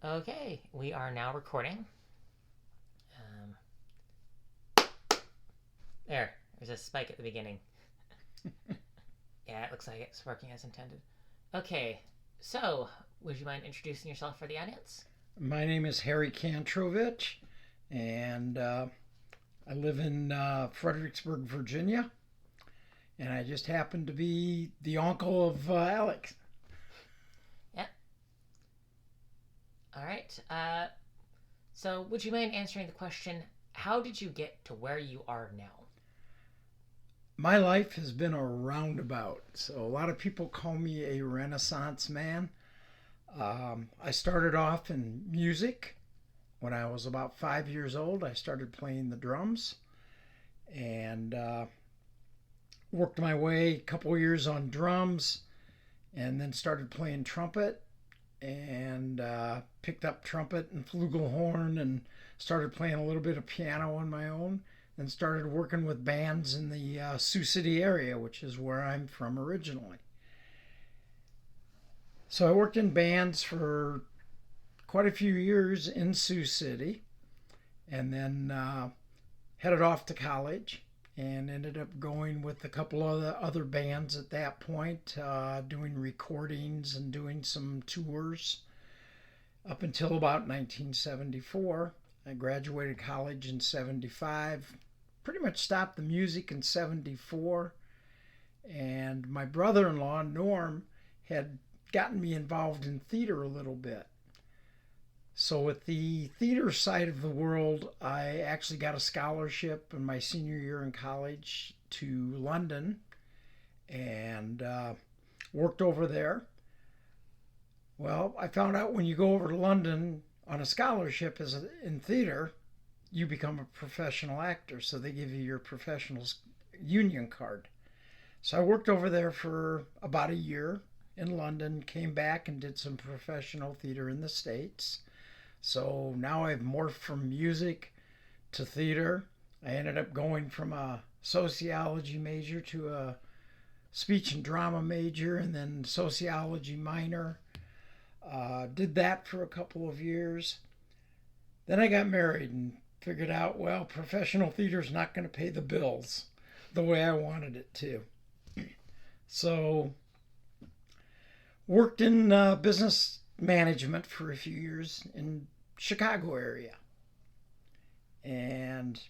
Okay, we are now recording. Um, there's a spike at the beginning. Yeah, it looks like it's working as intended. Okay, so would you mind introducing yourself for the audience? My name is Harry Kantorovich, and I live in Fredericksburg, Virginia, and I just happen to be the uncle of Alex. Yeah. All right. So would you mind answering the question? How did you get to where you are now? My life has been a roundabout, so a lot of people call me a Renaissance man. I started off in music. When I was about 5 years old, I started playing the drums and worked my way a couple years on drums and then started playing trumpet and picked up trumpet and flugelhorn and started playing a little bit of piano on my own and started working with bands in the Sioux City area, which is where I'm from originally. So I worked in bands for quite a few years in Sioux City and then headed off to college and ended up going with a couple of the other bands at that point, doing recordings and doing some tours up until about 1974. I graduated college in 75, pretty much stopped the music in 74, and my brother-in-law, Norm, had gotten me involved in theater a little bit. So, with the theater side of the world, I actually got a scholarship in my senior year in college to London and worked over there. Well, I found out when you go over to London on a scholarship in theater, you become a professional actor. So, they give you your professional union card. So, I worked over there for about a year in London, came back and did some professional theater in the States. So now I've morphed from music to theater. I ended up going from a sociology major to a speech and drama major and then sociology minor. Did that for a couple of years. Then I got married and figured out, well, professional theater is not going to pay the bills the way I wanted it to. So worked in business management for a few years in Chicago area. And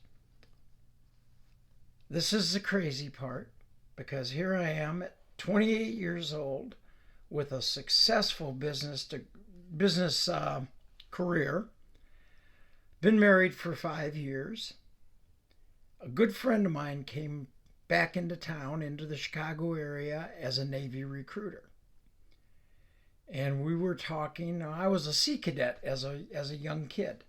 this is the crazy part because here I am at 28 years old with a successful business career. Been married for 5 years. A good friend of mine came back into town, into the Chicago area as a Navy recruiter. And we were talking. I was a Sea Cadet as a young kid.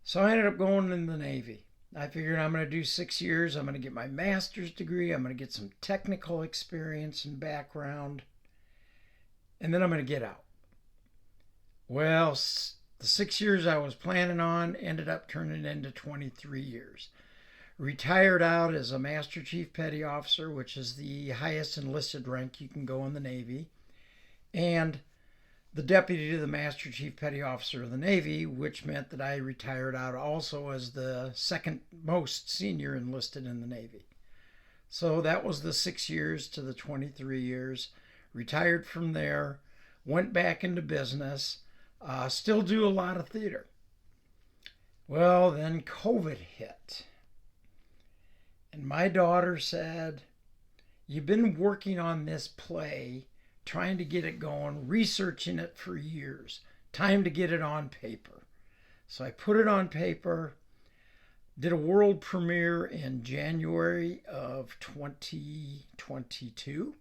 So I ended up going in the Navy. I figured I'm going to do 6 years. I'm going to get my master's degree. I'm going to get some technical experience and background. And then I'm going to get out. Well, the 6 years I was planning on ended up turning into 23 years. Retired out as a Master Chief Petty Officer, which is the highest enlisted rank you can go in the Navy, and the deputy to the Master Chief Petty Officer of the Navy, which meant that I retired out also as the second most senior enlisted in the Navy. So that was the 6 years to the 23 years. Retired from there, went back into business, still do a lot of theater. Well, then COVID hit. And my daughter said, "You've been working on this play, trying to get it going, researching it for years. Time to get it on paper." So I put it on paper, did a world premiere in January of 2022.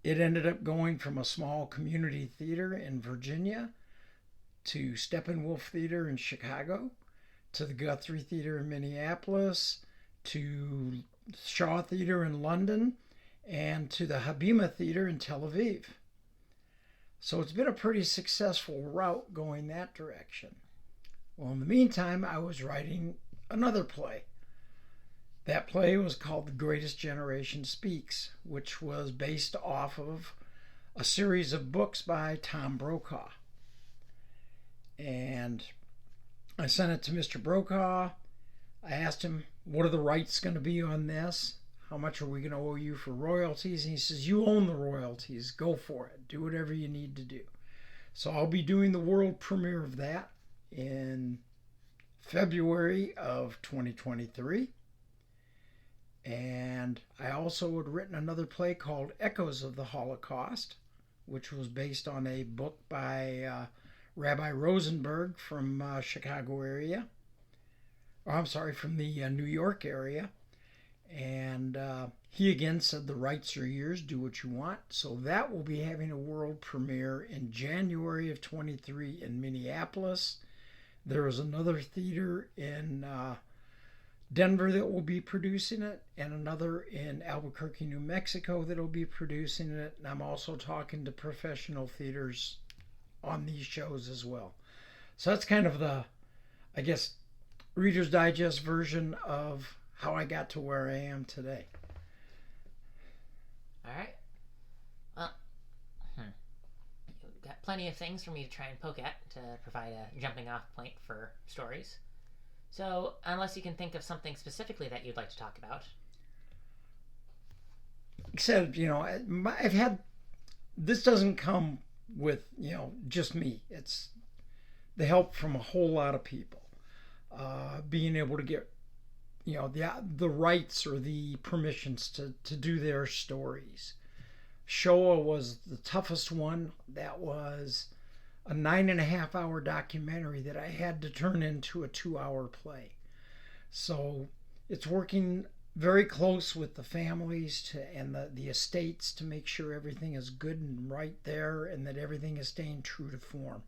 It ended up going from a small community theater in Virginia to Steppenwolf Theater in Chicago, to the Guthrie Theater in Minneapolis, to Shaw Theater in London, and to the Habima Theater in Tel Aviv. So it's been a pretty successful route going that direction. Well, in the meantime, I was writing another play. That play was called The Greatest Generation Speaks, which was based off of a series of books by Tom Brokaw. And I sent it to Mr. Brokaw. I asked him, what are the rights going to be on this? How much are we going to owe you for royalties? And he says, you own the royalties. Go for it. Do whatever you need to do. So I'll be doing the world premiere of that in February of 2023. And I also had written another play called Echoes of the Holocaust, which was based on a book by Rabbi Rosenberg from Chicago area. Or I'm sorry, from the New York area. And he again said the rights are yours, do what you want. So that will be having a world premiere in January of 23 in Minneapolis. There is another theater in Denver that will be producing it, and another in Albuquerque, New Mexico that will be producing it. And I'm also talking to professional theaters on these shows as well. So that's kind of the, I guess, Reader's Digest version of how I got to where I am today. All right. Well, you've got plenty of things for me to try and poke at to provide a jumping off point for stories. So, unless you can think of something specifically that you'd like to talk about. Except, I've had, this doesn't come with, just me. It's the help from a whole lot of people. Being able to get, the rights or the permissions to do their stories. Shoah was the toughest one. That was a 9.5 hour documentary that I had to turn into a 2-hour play. So it's working very close with the families and the estates to make sure everything is good and right there and that everything is staying true to form.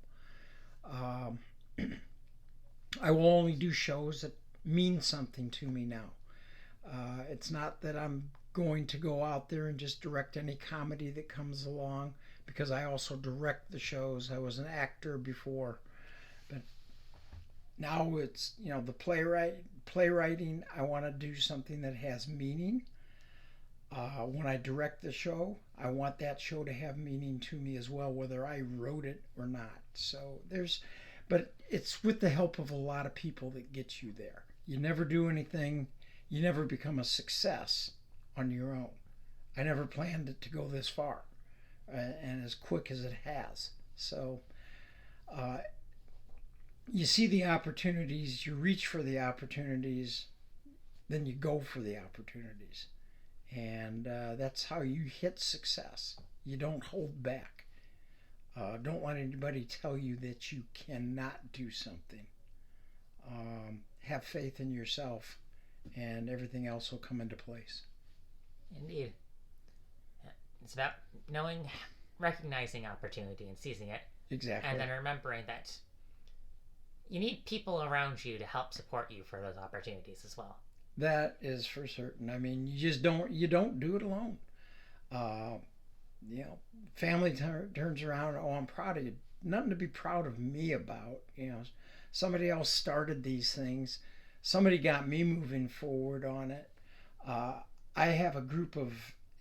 I will only do shows that mean something to me now. It's not that I'm going to go out there and just direct any comedy that comes along, because I also direct the shows. I was an actor before, but now it's, the playwriting. I want to do something that has meaning. When I direct the show, I want that show to have meaning to me as well, whether I wrote it or not. So but it's with the help of a lot of people that gets you there. You never do anything, you never become a success on your own. I never planned it to go this far and as quick as it has. So you see the opportunities, you reach for the opportunities, then you go for the opportunities. And that's how you hit success. You don't hold back. Don't let anybody tell you that you cannot do something. Have faith in yourself, and everything else will come into place. Indeed. It's about recognizing opportunity and seizing it. Exactly. And then remembering that you need people around you to help support you for those opportunities as well. That is for certain. I mean, you don't do it alone. Family turns around, oh, I'm proud of you. Nothing to be proud of me about. Somebody else started these things. Somebody got me moving forward on it. I have a group of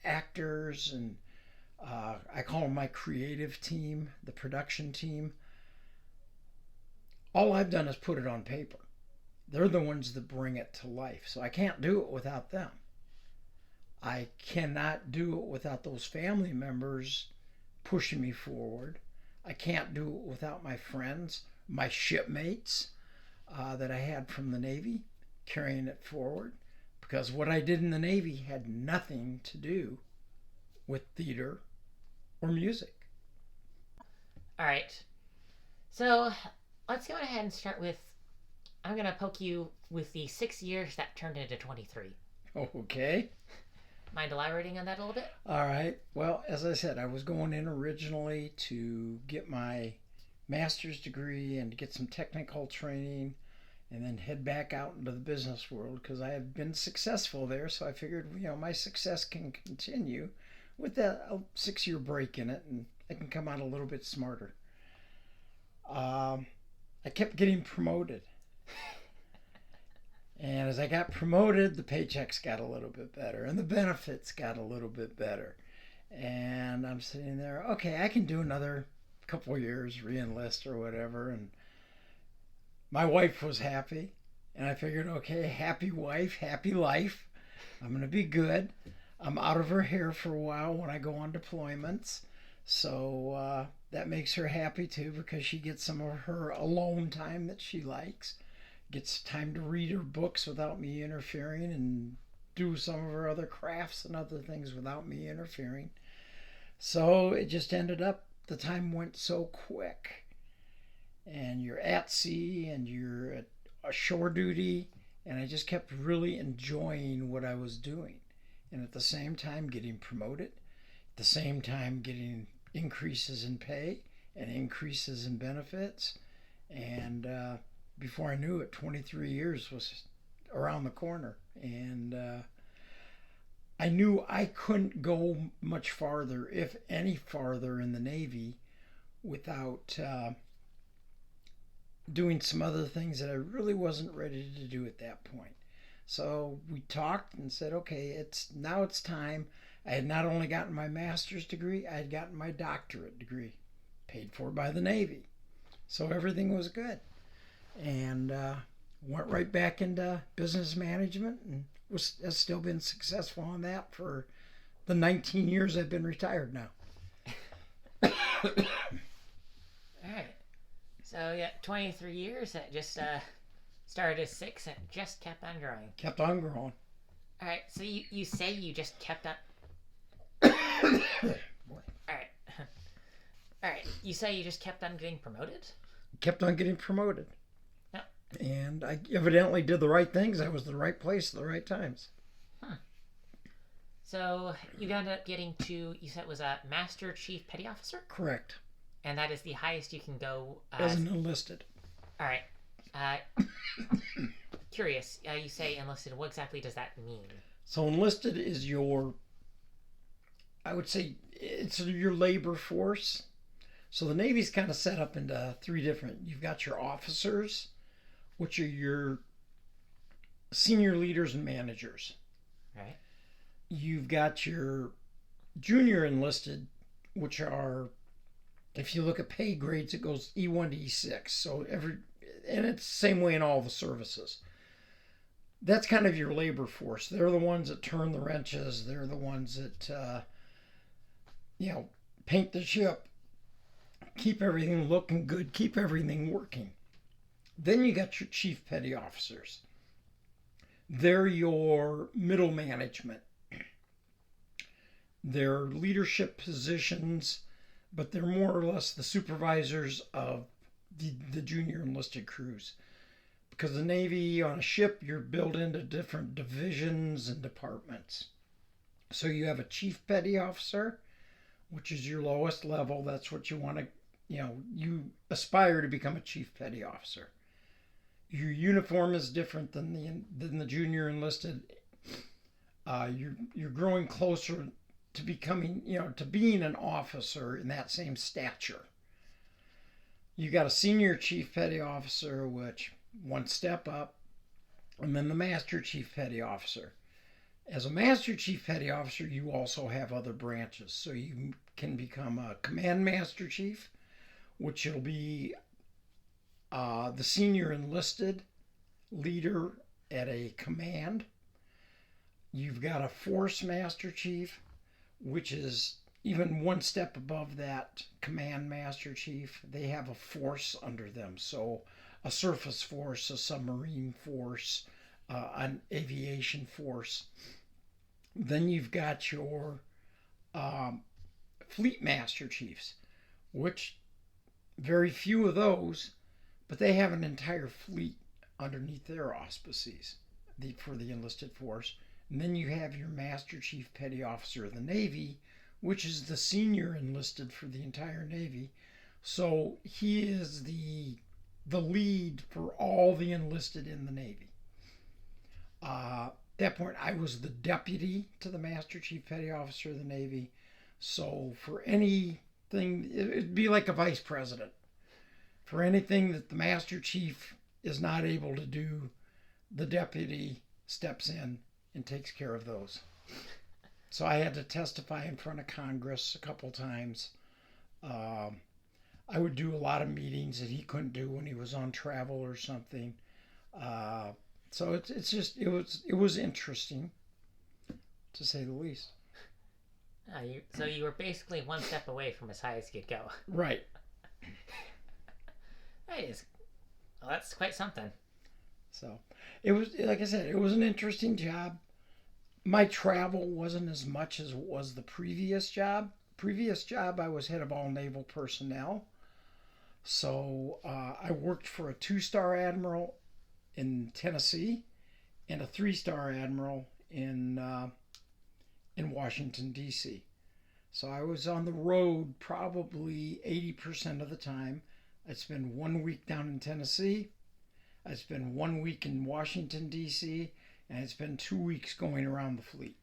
actors, and I call them my creative team, the production team. All I've done is put it on paper. They're the ones that bring it to life. So I can't do it without them. I cannot do it without those family members pushing me forward. I can't do it without my friends, my shipmates that I had from the Navy carrying it forward. Because what I did in the Navy had nothing to do with theater or music. All right. So let's go ahead and start with, I'm going to poke you with the 6 years that turned into 23. Okay. Mind elaborating on that a little bit? All right. Well, as I said, I was going in originally to get my master's degree and to get some technical training and then head back out into the business world because I have been successful there. So I figured, my success can continue with a 6-year break in it, and I can come out a little bit smarter. I kept getting promoted. And as I got promoted, the paychecks got a little bit better and the benefits got a little bit better. And I'm sitting there, okay, I can do another couple of years, re-enlist or whatever. And my wife was happy. And I figured, okay, happy wife, happy life. I'm going to be good. I'm out of her hair for a while when I go on deployments. So that makes her happy too because she gets some of her alone time that she likes. Gets time to read her books without me interfering and do some of her other crafts and other things without me interfering. So it just ended up, the time went so quick. And you're at sea and you're at a shore duty. And I just kept really enjoying what I was doing. And at the same time, getting promoted. At the same time, getting increases in pay and increases in benefits. And before I knew it, 23 years was around the corner. And I knew I couldn't go much farther, if any farther, in the Navy without doing some other things that I really wasn't ready to do at that point. So we talked and said, okay, it's time. I had not only gotten my master's degree, I had gotten my doctorate degree, paid for by the Navy. So everything was good. And went right back into business management and has still been successful on that for the 19 years I've been retired now. All right. So yeah, 23 years. That just started as 6 and just kept on growing. Kept on growing. All right. So you say you just kept on. All right. All right. You say you just kept on getting promoted? Kept on getting promoted. Yep. And I evidently did the right things. I was in the right place at the right times. Huh. So you ended up getting to, you said it was a Master Chief Petty Officer? Correct. And that is the highest you can go. As an enlisted. All right. Curious. You say enlisted. What exactly does that mean? So enlisted is your, I would say, it's your labor force. So the Navy's kind of set up into 3 different. You've got your officers, which are your senior leaders and managers. Right. You've got your junior enlisted, which are, if you look at pay grades, it goes E1 to E6. So and it's the same way in all the services. That's kind of your labor force. They're the ones that turn the wrenches. They're the ones that, paint the ship, keep everything looking good, keep everything working. Then you got your chief petty officers. They're your middle management. They're leadership positions, but they're more or less the supervisors of the junior enlisted crews. Because the Navy, on a ship, you're built into different divisions and departments. So you have a chief petty officer, which is your lowest level. That's what you want to, you aspire to become a chief petty officer. Your uniform is different than the junior enlisted. You're growing closer to becoming, to being an officer in that same stature. You got a senior chief petty officer, which one step up, and then the master chief petty officer. As a master chief petty officer, you also have other branches. So you can become a command master chief, which will be the senior enlisted leader at a command. You've got a force master chief, which is even one step above that command master chief. They have a force under them. So a surface force, a submarine force, an aviation force. Then you've got your fleet master chiefs, which very few of those, but they have an entire fleet underneath their auspices for the enlisted force. And then you have your master chief petty officer of the Navy, which is the senior enlisted for the entire Navy. So he is the lead for all the enlisted in the Navy. At that point, I was the deputy to the master chief petty officer of the Navy. So for anything, it'd be like a vice president. For anything that the master chief is not able to do, the deputy steps in and takes care of those. So I had to testify in front of Congress a couple times. Um, I would do a lot of meetings that he couldn't do when he was on travel or something. Uh, so it's just it was interesting to say the least. So you were basically one step away from as high as you could go. Right. That is, well, that's quite something. So it was, like I said, it was an interesting job. My travel wasn't as much as it was the previous job. Previous job, I was head of all naval personnel. So I worked for a 2-star admiral in Tennessee and a 3-star admiral in Washington D.C. So I was on the road probably 80% of the time. I'd spend 1 week down in Tennessee. I'd spend 1 week in Washington D.C. and I'd spend 2 weeks going around the fleet.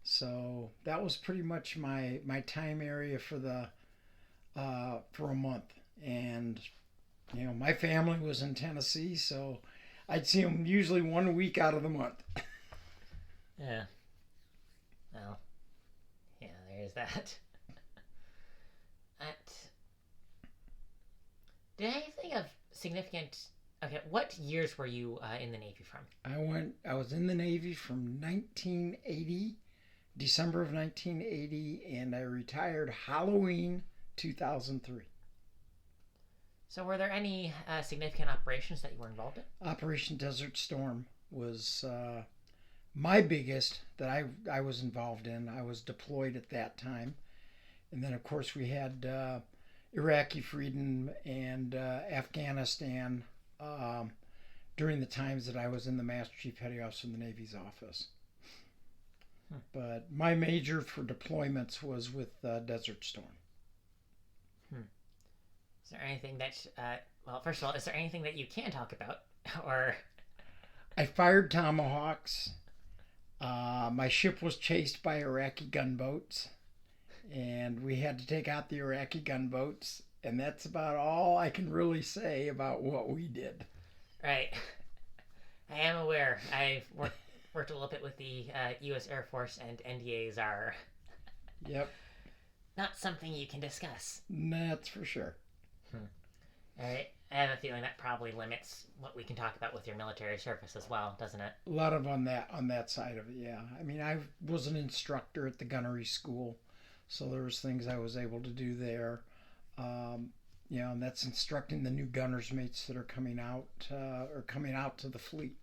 So that was pretty much my time area for a month. And my family was in Tennessee, so I'd see them usually 1 week out of the month. Yeah. Well, yeah, there's that. That. Did anything of significant? Okay, what years were you in the Navy from? I was in the Navy from 1980, December of 1980, and I retired Halloween 2003. So were there any significant operations that you were involved in? Operation Desert Storm was my biggest that I was involved in. I was deployed at that time. And then, of course, we had Iraqi freedom and Afghanistan during the times that I was in the Master Chief Petty Officer in the Navy's office. But my major for deployments was with Desert Storm. Is there anything that, well, first of all, is there anything that you can talk about? Or I fired Tomahawks. My ship was chased by Iraqi gunboats, and we had to take out the Iraqi gunboats, and that's about all I can really say about what we did. Right. I am aware. I've worked a little bit with the U.S. Air Force, and NDAs are Yep, not something you can discuss. that's for sure. All right. I have a feeling that probably limits what we can talk about with your military service as well, doesn't it? A lot of on that side of it, yeah. I mean, I was an instructor at the gunnery school, so there was things I was able to do there. And that's instructing the new gunners mates that are coming out to the fleet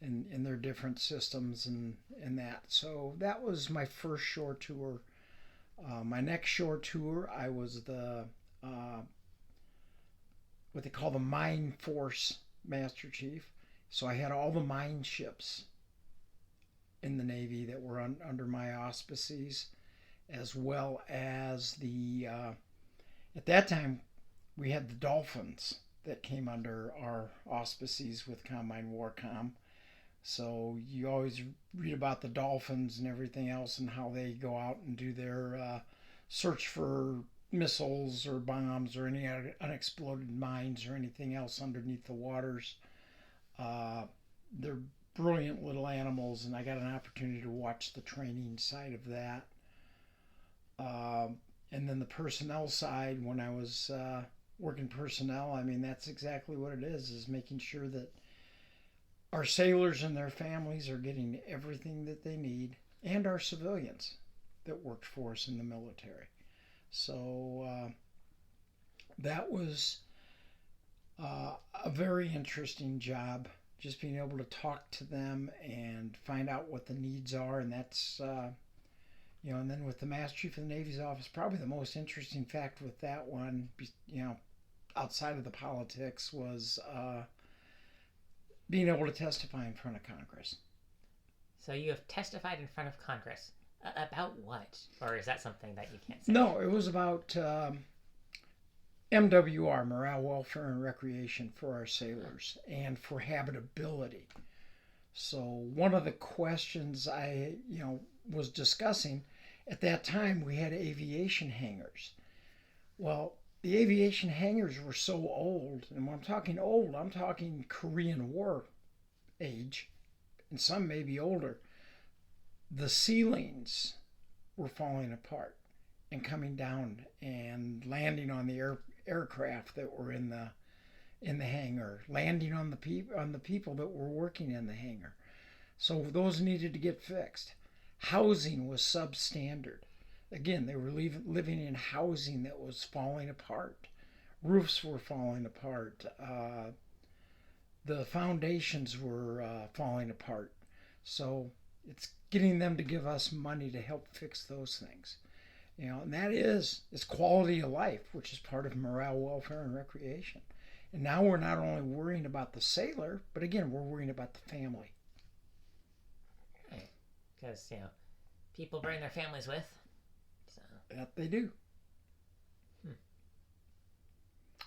in their different systems and that. So that was my first shore tour. My next shore tour, I was the what they call the Mine Force Master Chief. So I had all the mine ships in the Navy that were under my auspices, as well as at that time, we had the Dolphins that came under our auspices with Combine Warcom. So you always read about the Dolphins and everything else and how they go out and do their search for missiles or bombs or any unexploded mines or anything else underneath the waters. They're brilliant little animals, and I got an opportunity to watch the training side of that. And then the personnel side, when I was working personnel, I mean, that's exactly what it is making sure that our sailors and their families are getting everything that they need, and our civilians that worked for us in the military. So that was a very interesting job, just being able to talk to them and find out what the needs are. And that's, and then with the Master Chief of the Navy's office, probably the most interesting fact with that one, outside of the politics, was being able to testify in front of Congress. So you have testified in front of Congress. About what? Or is that something that you can't say? No, it was about MWR, morale, welfare, and recreation for our sailors, and for habitability. So one of the questions I, was discussing, at that time we had aviation hangars. Well, the aviation hangars were so old, and when I'm talking old, I'm talking Korean War age, and some may be older. the ceilings were falling apart and coming down and landing on the aircraft that were in the hangar, landing on the people that were working in the hangar. So those needed to get fixed. Housing was substandard. Again, they were living in housing that was falling apart. Roofs were falling apart. The foundations were falling apart. So it's getting them to give us money to help fix those things. And that is quality of life, which is part of morale, welfare, and recreation. And now we're not only worrying about the sailor, but again, we're worrying about the family. Right. Because, people bring their families with. So. That they do.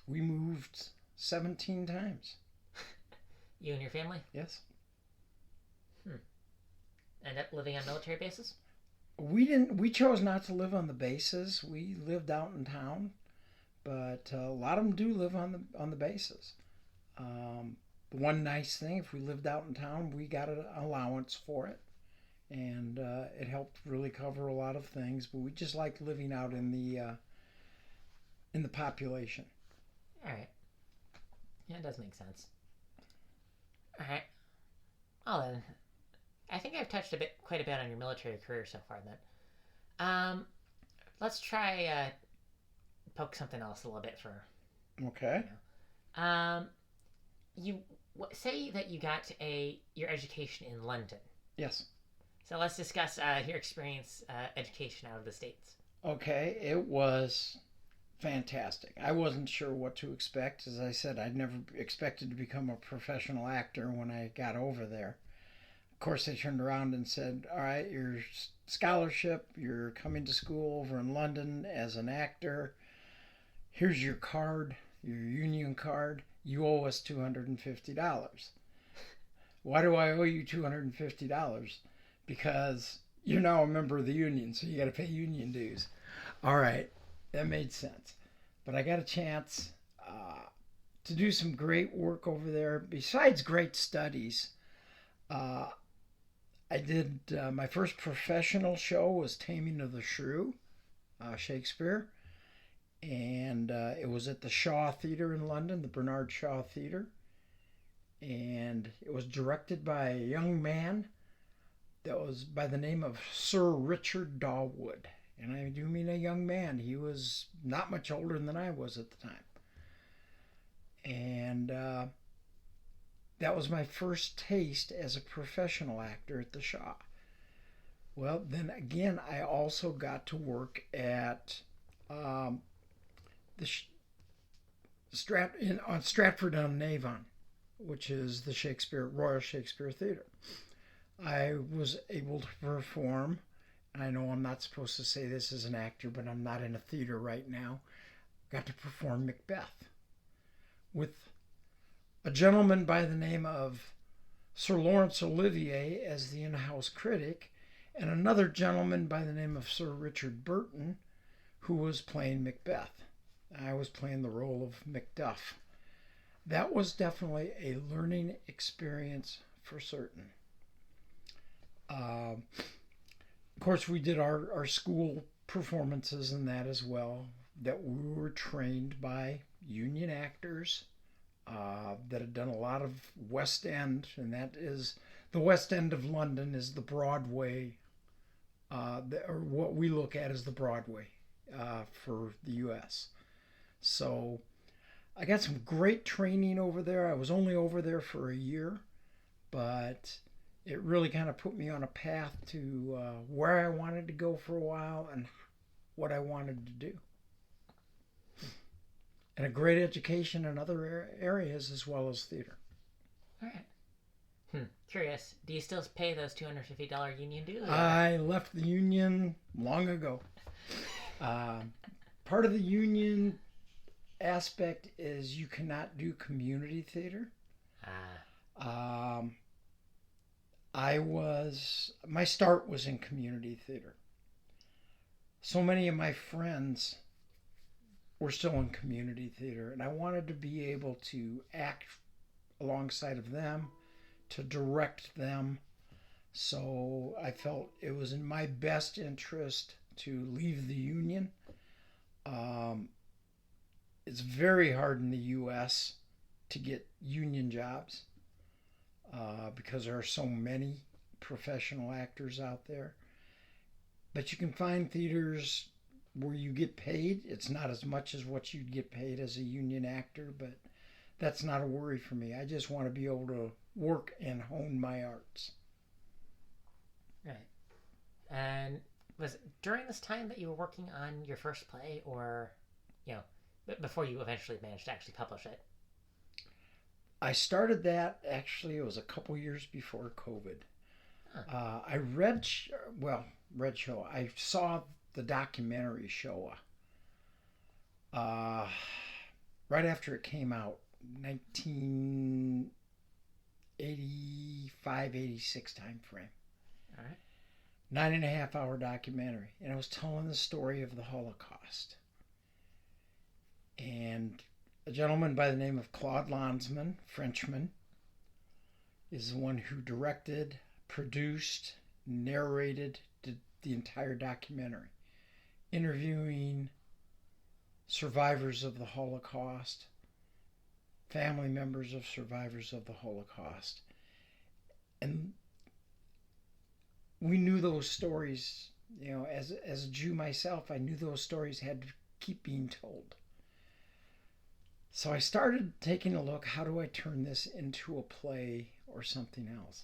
We moved 17 times. You and your family? Yes. End up living on military bases? We chose not to live on the bases. We lived out in town, but a lot of them do live on the bases. The one nice thing, if we lived out in town, we got an allowance for it, and it helped really cover a lot of things. But we just liked living out in the population. All right. Yeah, it does make sense. All right. Well then, I think I've touched quite a bit on your military career so far. Then, let's try poke something else a little bit for. Okay. You say that you got your education in London. Yes. So let's discuss your experience education out of the States. Okay, it was fantastic. I wasn't sure what to expect. As I said, I'd never expected to become a professional actor when I got over there. Of course, they turned around and said, all right, your scholarship, you're coming to school over in London as an actor. Here's your card, your union card. You owe us $250. Why do I owe you $250? Because you're now a member of the union, so you got to pay union dues. All right, that made sense. But I got a chance to do some great work over there. Besides great studies, I did my first professional show was Taming of the Shrew, Shakespeare, and it was at the Shaw Theatre in London, the Bernard Shaw Theatre, and it was directed by a young man that was by the name of Sir Richard Dawood, and I do mean a young man. He was not much older than I was at the time, and that was my first taste as a professional actor at the Shaw. Well, then again, I also got to work at on Stratford-on-Avon, which is the Royal Shakespeare Theatre. I was able to perform, and I know I'm not supposed to say this as an actor, but I'm not in a theater right now. Got to perform Macbeth with a gentleman by the name of Sir Laurence Olivier as the in-house critic, and another gentleman by the name of Sir Richard Burton, who was playing Macbeth. I was playing the role of Macduff. That was definitely a learning experience for certain. Of course, we did our school performances and that as well, that we were trained by union actors that had done a lot of West End, and that is the West End of London is the Broadway, or what we look at as the Broadway for the U.S. So I got some great training over there. I was only over there for a year, but it really kind of put me on a path to where I wanted to go for a while and what I wanted to do. And a great education in other areas as well as theater. All right. Curious. Do you still pay those $250 union dues? I left the union long ago. Part of the union aspect is you cannot do community theater. My start was in community theater. So many of my friends were still in community theater, and I wanted to be able to act alongside of them, to direct them. So I felt it was in my best interest to leave the union. Um, it's very hard in the U.S. to get union jobs because there are so many professional actors out there. But you can find theaters where you get paid. It's not as much as what you'd get paid as a union actor, but that's not a worry for me. I just want to be able to work and hone my arts. Right. And was it during this time that you were working on your first play, or, you know, before you eventually managed to actually publish it? I started that actually, it was a couple years before COVID. Huh. I read show. I saw the documentary show uh, right after it came out, 1985, 86 time frame. All right. 9.5 hour documentary, and it was telling the story of the Holocaust. And a gentleman by the name of Claude Lanzmann, Frenchman, is the one who directed, produced, narrated the entire documentary, interviewing survivors of the Holocaust, family members of survivors of the Holocaust. And we knew those stories, you know, as a Jew myself, I knew those stories had to keep being told. So I started taking a look, how do I turn this into a play or something else?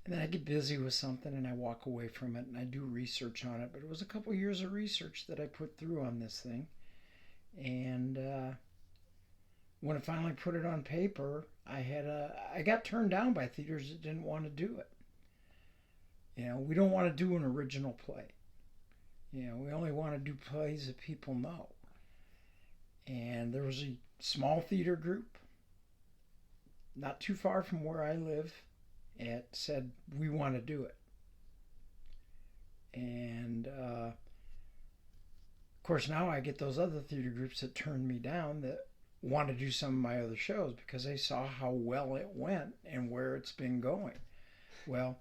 And then I get busy with something and I walk away from it and I do research on it. But it was a couple years of research that I put through on this thing. And when I finally put it on paper, I got turned down by theaters that didn't want to do it. You know, we don't want to do an original play. You know, we only want to do plays that people know. And there was a small theater group not too far from where I live. It said, we want to do it. And of course, now I get those other theater groups that turned me down that want to do some of my other shows because they saw how well it went and where it's been going. Well,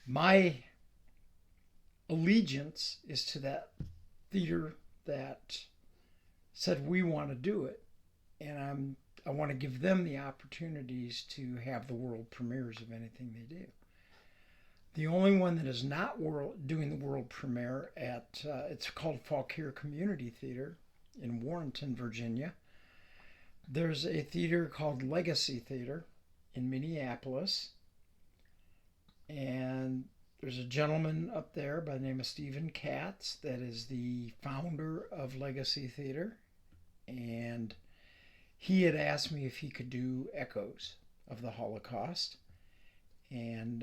my allegiance is to that theater that said we want to do it, and I want to give them the opportunities to have the world premieres of anything they do. The only one that is not doing the world premiere at it's called Fauquier Community Theater in Warrenton, Virginia. There's a theater called Legacy Theater in Minneapolis, and there's a gentleman up there by the name of Stephen Katz that is the founder of Legacy Theater, and he had asked me if he could do echoes of the Holocaust, and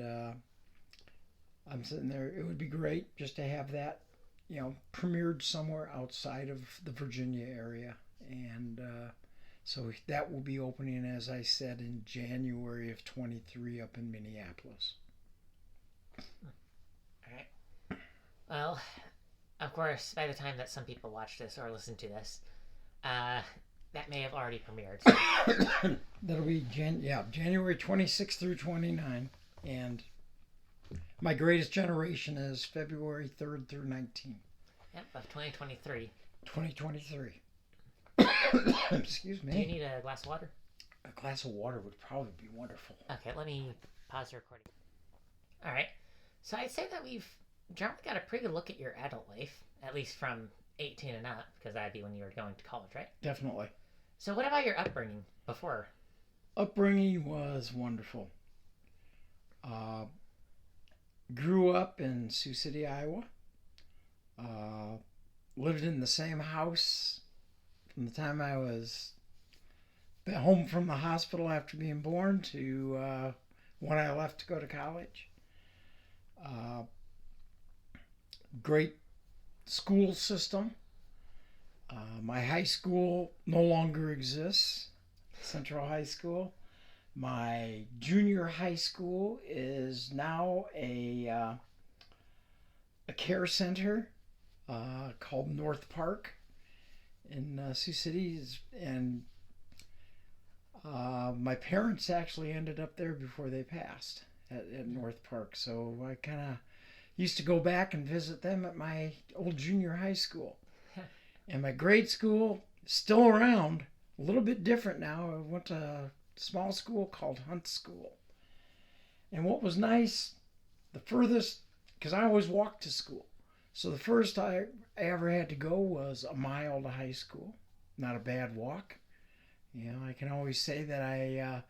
I'm sitting there. It would be great just to have that, you know, premiered somewhere outside of the Virginia area, and so that will be opening, as I said, in January of 23 up in Minneapolis. All right. Well, of course, by the time that some people watch this or listen to this, that may have already premiered. So. That'll be January 26th through 29, and My Greatest Generation is February 3rd through 19th. Yep, of 2023. 2023. Excuse me. Do you need a glass of water? A glass of water would probably be wonderful. Okay, let me pause the recording. All right. So I'd say that we've generally got a pretty good look at your adult life, at least from 18 and up, because that'd be when you were going to college, right? Definitely. So what about your upbringing before? Upbringing was wonderful. Grew up in Sioux City, Iowa. Lived in the same house from the time I was home from the hospital after being born to when I left to go to college. Great school system. My high school no longer exists, Central High School. My junior high school is now a care center called North Park in Sioux City, and my parents actually ended up there before they passed, at North Park. So I kind of used to go back and visit them at my old junior high school. And my grade school, still around, a little bit different now. I went to a small school called Hunt School. And what was nice, the furthest, because I always walked to school. So the first I ever had to go was a mile to high school. Not a bad walk. You know, I can always say that I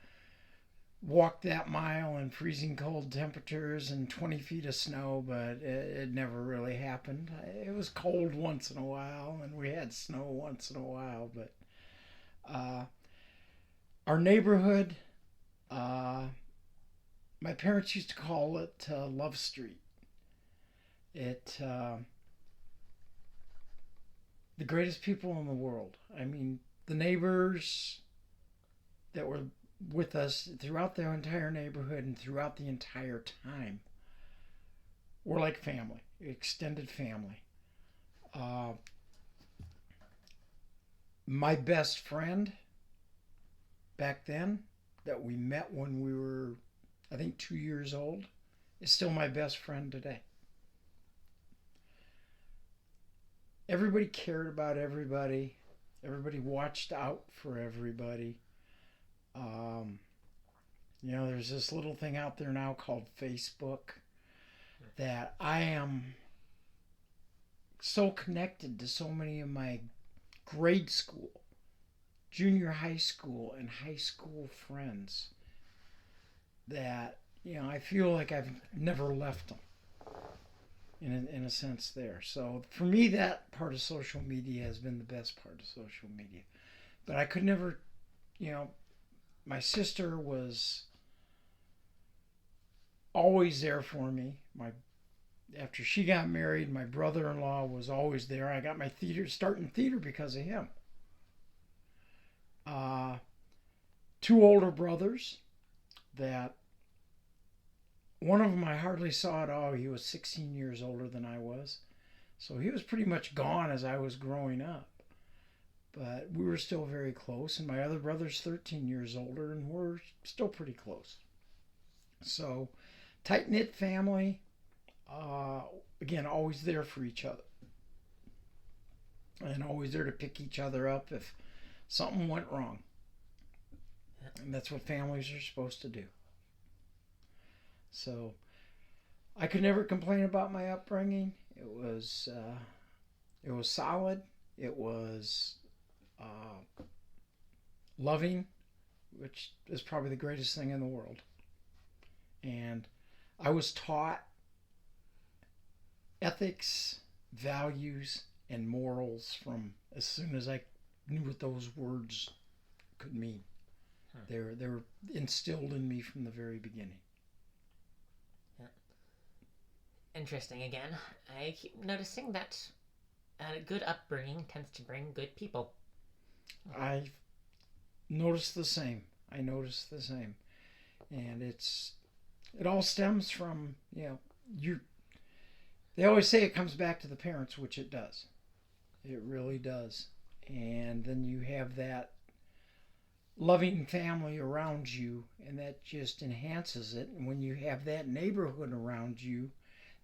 walked that mile in freezing cold temperatures and 20 feet of snow, but it never really happened. It was cold once in a while, and we had snow once in a while, but our neighborhood, my parents used to call it Love Street. The greatest people in the world. I mean, the neighbors that were with us throughout their entire neighborhood and throughout the entire time were like family, extended family. My best friend back then, that we met when we were, I think, 2 years old, is still my best friend today. Everybody cared about everybody. Everybody watched out for everybody. There's this little thing out there now called Facebook that I am so connected to so many of my grade school, junior high school, and high school friends that, I feel like I've never left them in a sense there. So for me, that part of social media has been the best part of social media. But I could never, my sister was always there for me. After she got married, my brother-in-law was always there. I got my start in theater because of him. 2 older brothers that one of them I hardly saw at all. He was 16 years older than I was. So he was pretty much gone as I was growing up. But we were still very close. And my other brother's 13 years older, and we're still pretty close. So, tight-knit family. Again, always there for each other. And always there to pick each other up if something went wrong. And that's what families are supposed to do. So, I could never complain about my upbringing. It was solid. It was loving, which is probably the greatest thing in the world. And I was taught ethics, values, and morals from as soon as I knew what those words could mean. They were instilled in me from the very beginning. Interesting again. I keep noticing that a good upbringing tends to bring good people. I noticed the same. And it all stems from, they always say it comes back to the parents, which it does. It really does. And then you have that loving family around you, and that just enhances it. And when you have that neighborhood around you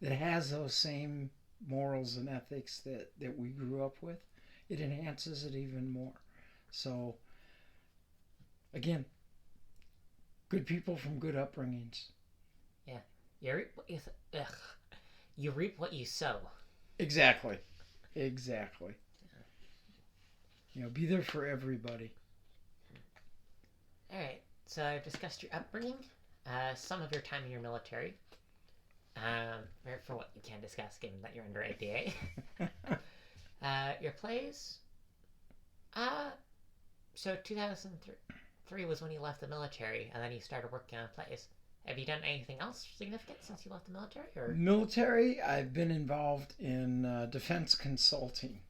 that has those same morals and ethics that we grew up with, it enhances it even more. So, again, good people from good upbringings. Yeah. You reap what you sow. Exactly. Be there for everybody. All right. So I've discussed your upbringing, some of your time in your military, for what you can discuss given that you're under APA. Your plays. So 2003 was when you left the military, and then you started working on plays. Have you done anything else significant since you left the military? Or? Military, I've been involved in defense consulting,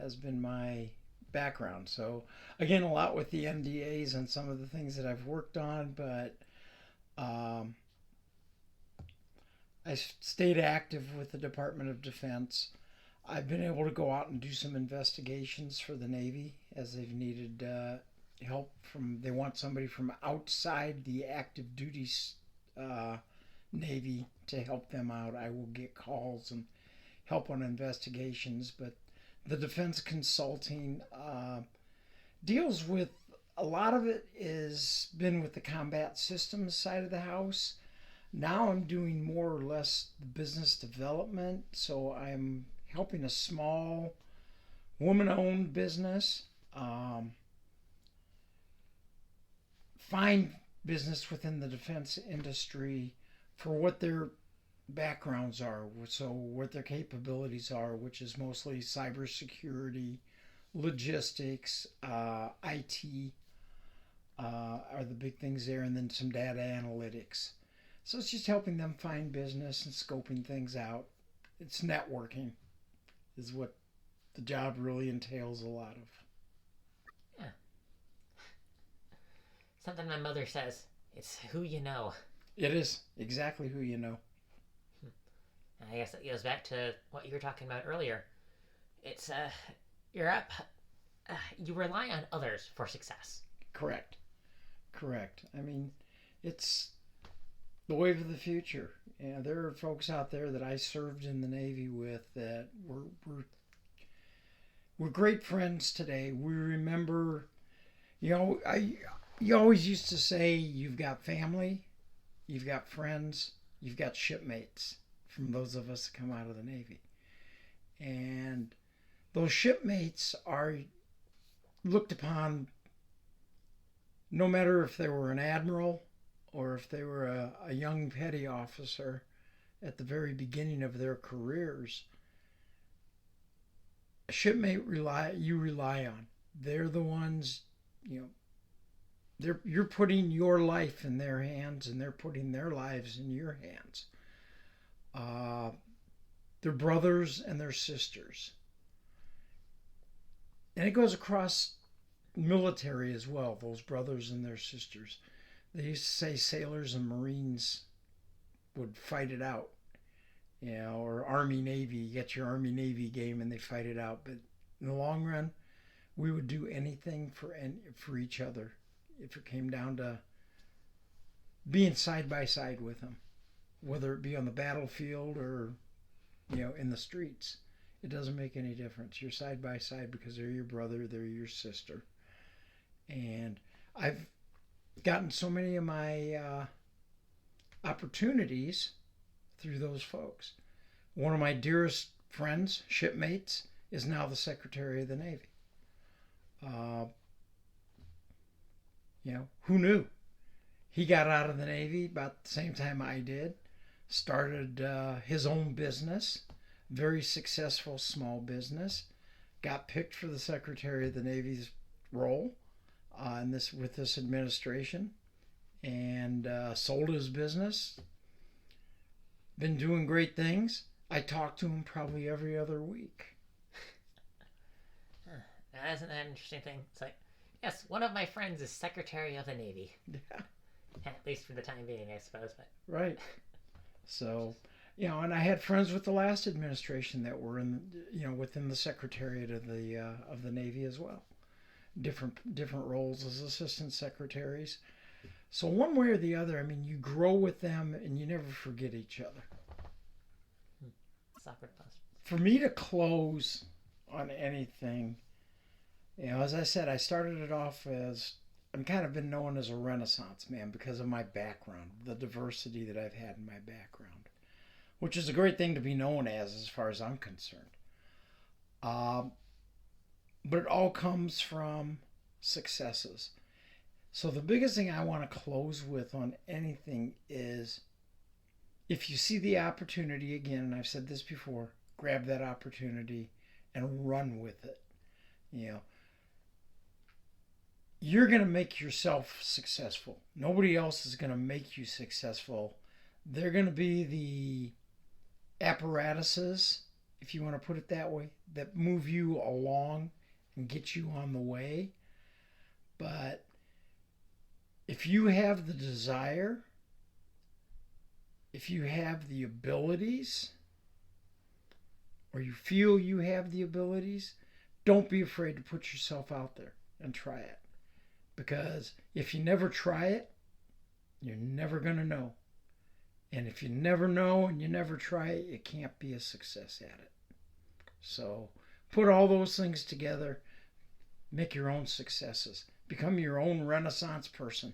has been my background. So, again, a lot with the NDAs and some of the things that I've worked on, but I stayed active with the Department of Defense. I've been able to go out and do some investigations for the Navy as they've needed help they want somebody from outside the active duty Navy to help them out. I will get calls and help on investigations, but the defense consulting deals with a lot of it is been with the combat systems side of the house. Now I'm doing more or less business development, so I'm helping a small woman-owned business find business within the defense industry for what their backgrounds are, so what their capabilities are, which is mostly cybersecurity, logistics, IT are the big things there, and then some data analytics. So it's just helping them find business and scoping things out. It's networking, is what the job really entails a lot of. Yeah. Something my mother says. It's who you know. It is exactly who you know. I guess it goes back to what you were talking about earlier. It's you're up. You rely on others for success. Correct. I mean, it's the wave of the future. Yeah, there are folks out there that I served in the Navy with that we're great friends today. We remember, you always used to say you've got family, you've got friends, you've got shipmates from those of us that come out of the Navy. And those shipmates are looked upon no matter if they were an admiral or if they were a young petty officer at the very beginning of their careers. A shipmate you rely on. They're the ones, you're putting your life in their hands and they're putting their lives in your hands. They're brothers and they're sisters. And it goes across military as well, those brothers and their sisters. They used to say sailors and Marines would fight it out, or Army Navy. You get your Army Navy game and they fight it out. But in the long run, we would do anything for each other if it came down to being side by side with them, whether it be on the battlefield or in the streets. It doesn't make any difference. You're side by side because they're your brother, they're your sister. And I've gotten so many of my opportunities through those folks. One of my dearest friends, shipmates, is now the Secretary of the Navy. Who knew? He got out of the Navy about the same time I did, started his own business, very successful small business, got picked for the Secretary of the Navy's role with this administration, and sold his business. Been doing great things. I talk to him probably every other week. Now, isn't that an interesting thing? It's like, yes, one of my friends is Secretary of the Navy. Yeah. At least for the time being, I suppose. But right. So, and I had friends with the last administration that were within the Secretariat of the Navy as well. Different roles as assistant secretaries. So one way or the other, I mean, you grow with them and you never forget each other. For me to close on anything, as I said, I started it off as, I'm kind of been known as a Renaissance man because of my background, the diversity that I've had in my background, which is a great thing to be known as far as I'm concerned. But it all comes from successes. So the biggest thing I want to close with on anything is, if you see the opportunity, again, and I've said this before, grab that opportunity and run with it. You're going to make yourself successful. Nobody else is going to make you successful. They're going to be the apparatuses, if you want to put it that way, that move you along and get you on the way. But if you have the desire, if you have the abilities, or you feel you have the abilities, don't be afraid to put yourself out there and try it. Because if you never try it, you're never going to know. And if you never know and you never try it, you can't be a success at it. So put all those things together, make your own successes, become your own Renaissance person.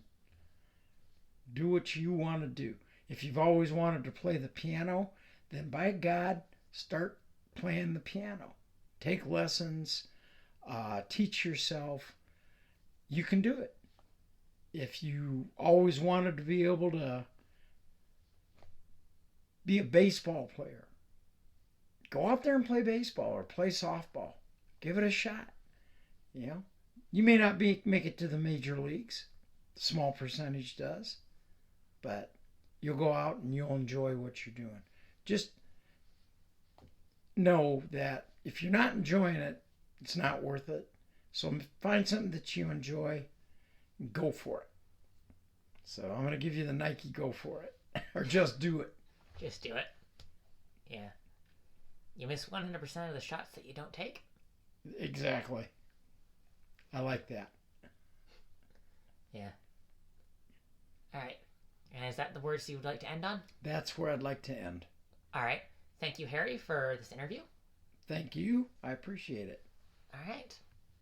Do what you want to do. If you've always wanted to play the piano, then by God, start playing the piano. Take lessons, teach yourself. You can do it. If you always wanted to be able to be a baseball player, go out there and play baseball or play softball. Give it a shot. You know, you may not make it to the major leagues. Small percentage does. But you'll go out and you'll enjoy what you're doing. Just know that if you're not enjoying it, it's not worth it. So find something that you enjoy and go for it. So I'm going to give you the Nike go for it. Or just do it. Just do it. Yeah. You miss 100% of the shots that you don't take? Exactly. I like that. Yeah. All right. And is that the words you would like to end on? That's where I'd like to end. All right. Thank you, Harry, for this interview. Thank you. I appreciate it. All right.